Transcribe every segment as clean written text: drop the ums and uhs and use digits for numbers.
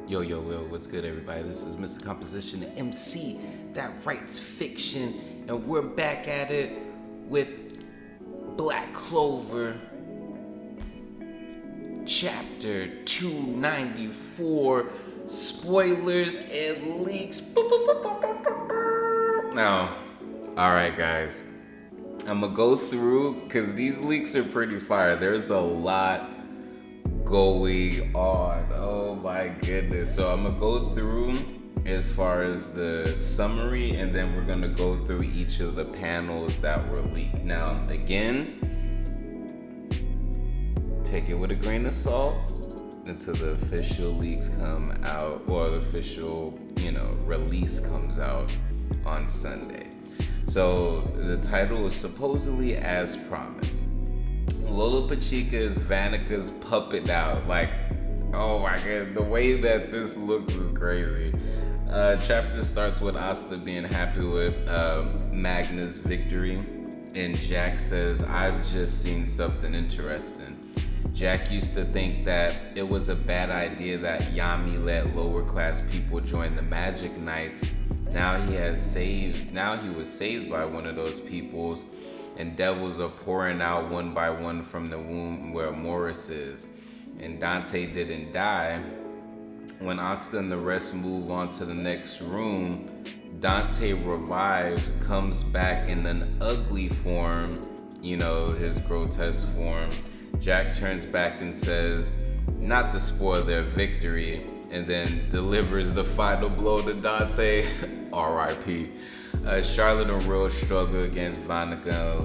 Yo, what's good, everybody? This is Mr. Composition, the MC that writes fiction, and we're back at it with Black Clover Chapter 294, spoilers and leaks. Now, alright guys, I'm gonna go through, because these leaks are pretty fire. There's a lot going on. Oh my goodness. So I'm gonna go through as far as the summary, and then we're gonna go through each of the panels that were leaked. Now, again, take it with a grain of salt until the official leaks come out, or the official, release comes out on Sunday. So the title is supposedly As Promised. Lolopechika is Vanica's puppet now. Like, oh my god, the way that this looks is crazy. Chapter starts with Asta being happy with Magna's victory, and Jack says, "I've just seen something interesting." Jack used to think that it was a bad idea that Yami let lower class people join the Magic Knights. Now he was saved by one of those peoples, and devils are pouring out one by one from the womb where Morris is. And Dante didn't die. When Asta and the rest move on to the next room, Dante revives, comes back in an ugly form, his grotesque form. Jack turns back and says, not to spoil their victory, and then delivers the final blow to Dante, R.I.P. Charlotte and Rill struggle against Vanica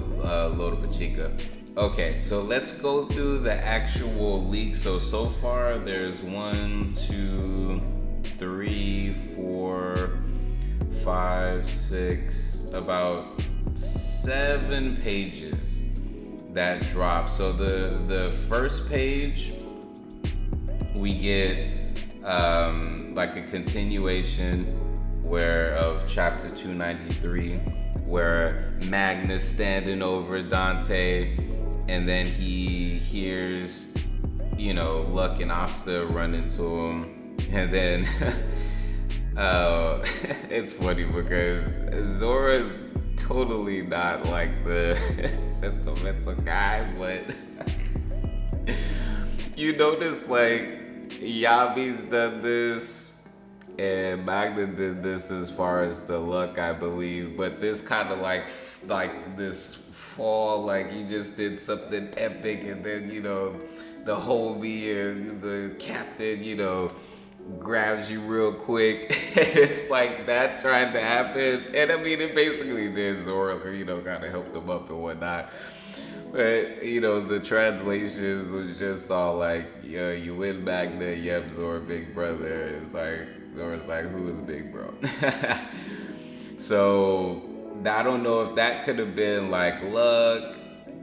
Loropechika. Okay, so let's go through the actual leak. So far there's 1, 2, 3, 4, 5, 6, about 7 pages that drop. So the first page, we get like a continuation of chapter 293, where Magna's standing over Dante, and then he hears, Luck and Asta run into him, and then it's funny because Zora's totally not like the sentimental guy, but you notice like Yami's done this, and Magna did this as far as the Luck, I believe, but this kind of like this fall, like he just did something epic, and then the homie and the captain grabs you real quick, and it's like that trying to happen. And I mean, it basically did. Zora kind of helped him up and whatnot. But, the translations was just all like, you win Magna, yep, Zora, big brother. It's like, Zora's like, who is big bro? So, I don't know if that could have been like Luck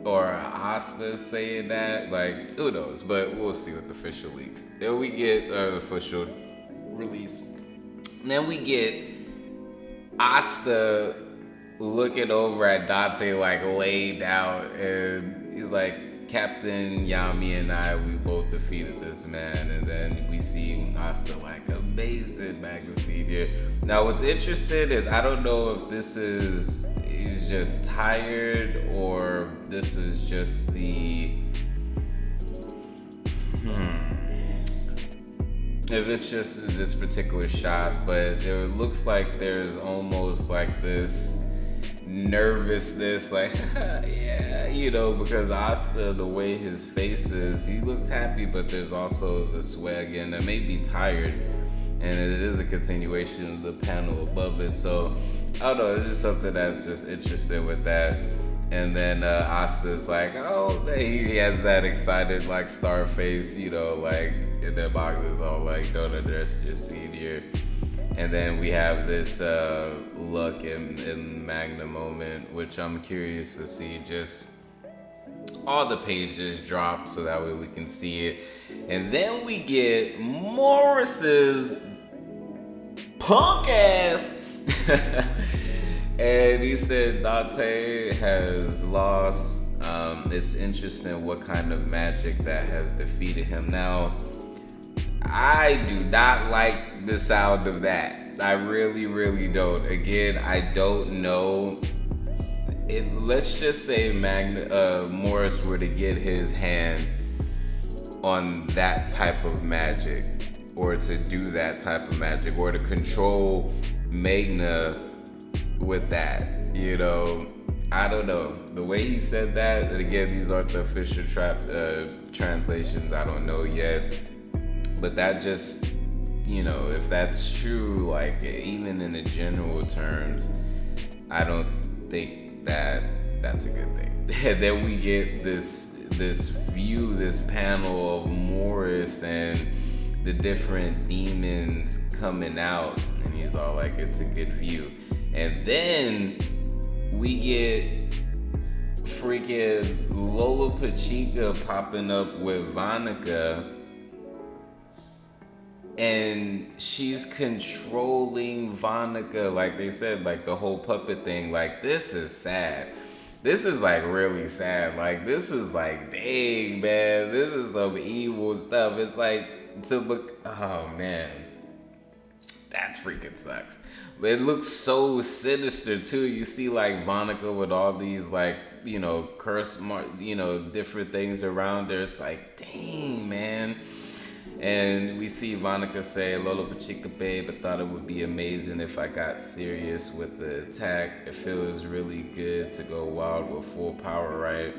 or Asta saying that. Like, who knows? But we'll see with the official leaks. Then we get the official release. And then we get Asta looking over at Dante, like laid out, and he's like, Captain Yami and I, we both defeated this man. And then we see Asta like, amazing, Magna Senior. Now what's interesting is, I don't know if this is he's just tired, or this is just if it's just this particular shot, but it looks like there's almost like this nervousness, like yeah, because Asta, the way his face is, he looks happy, but there's also the swag, and it may be tired, and it is a continuation of the panel above it. So I don't know, it's just something that's just interesting with that. And then Asta's like, oh, he has that excited like star face, like, and then Magna's all like, don't address your senior. And then we have this Luck and Magna moment, which I'm curious to see just all the pages drop, so that way we can see it. And then we get Morris's punk ass. And he said Dante has lost. It's interesting what kind of magic that has defeated him. Now, I do not like the sound of that. I really, really don't. Again, I don't know. Let's just say Morris were to get his hand on that type of magic, or to do that type of magic, or to control Magna with that, you know. I don't know. The way he said that, and again, these aren't the official translations, I don't know yet. But that just, you know, if that's true, like, even in the general terms, I don't think that that's a good thing. Then we get this view, this panel of Morris and the different demons coming out, and he's all like, it's a good view. And then we get freaking Lolopechika popping up with Vanica, and she's controlling Vanica, like they said, like the whole puppet thing. Like, this is sad. This is like really sad. Like, this is like, dang, man, this is some evil stuff. It's like, oh man, that freaking sucks. But it looks so sinister too. You see like Vanica with all these like, you know, curse mark, you know, different things around her. It's like, dang, man. And we see Vanica say, Lolopechika, babe, I thought it would be amazing if I got serious with the attack. It feels really good to go wild with full power, right?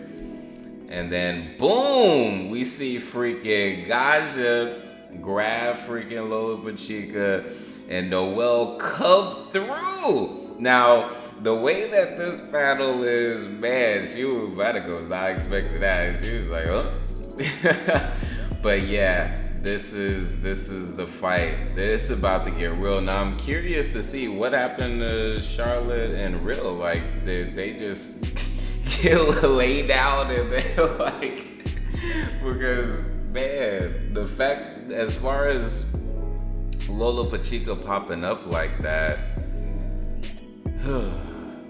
And then, boom, we see freaking Gaja grab freaking Lolopechika and Noelle come through. Now, the way that this battle is, man, Vanica was not expecting that. She was like, huh? But yeah. This is the fight. It's about to get real. Now I'm curious to see what happened to Charlotte and Rill. Like, did they just get laid out and then like, because man, the fact as far as Lolopechika popping up like that,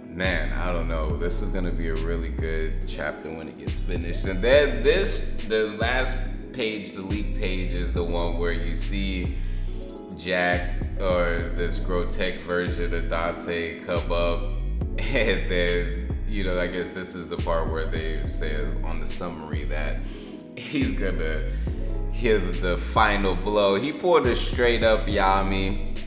man, I don't know. This is gonna be a really good chapter when it gets finished. And then the last page, the leak page, is the one where you see Jack, or this grotesque version of Dante, come up, and then, you know, I guess this is the part where they say on the summary that he's gonna hit the final blow. He pulled it straight up Yami.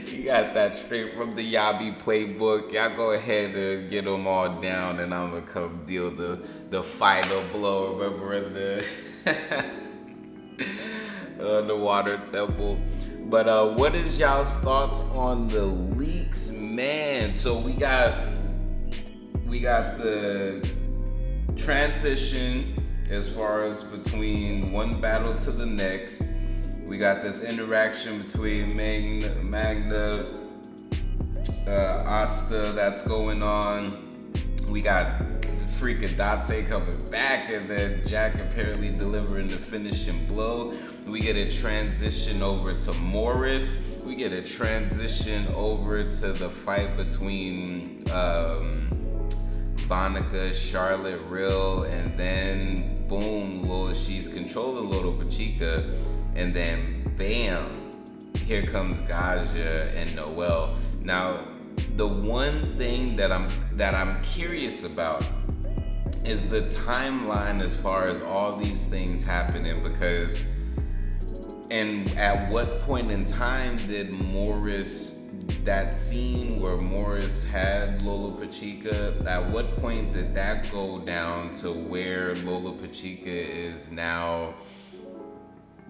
He got that straight from the Yami playbook. Y'all go ahead and get them all down, and I'm gonna come deal the final blow. Remember in the water temple. But what is y'all's thoughts on the leaks, man? So we got the transition as far as between one battle to the next. We got this interaction between Magna, Asta that's going on. We got freaking Dante coming back, and then Jack apparently delivering the finishing blow. We get a transition over to Morris. We get a transition over to the fight between Vanica, Charlotte, Rill, and then boom, she's controlling Lolopechika. And then, bam, here comes Gaja and Noelle. Now, the one thing that I'm curious about is the timeline as far as all these things happening, because, and at what point in time did Morris, that scene where Morris had Lolopechika, at what point did that go down to where Lolopechika is now?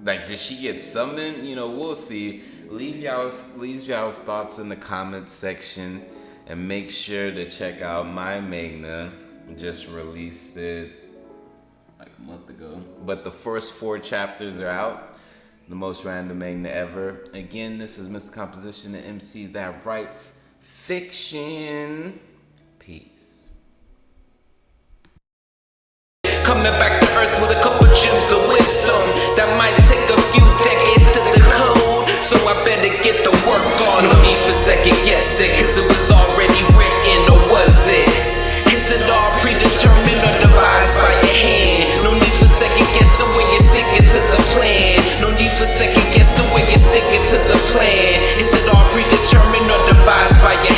Like, did she get summoned? You know, we'll see. Leave y'all's thoughts in the comments section, and make sure to check out my Magna. Just released it like a month ago. But the first 4 chapters are out. The most random Magna ever. Again, this is Mr. Composition, the MC that writes fiction. Peace. Coming back to earth with a couple gems of wisdom that might take a few decades to decode. So I better get the work on. No need for second guessing, cause it was already written, or was it? Is it all predetermined or devised by your hand? No need for second guessing when you're sticking to the plan. No So when you're sticking to the plan, is it all predetermined or devised by your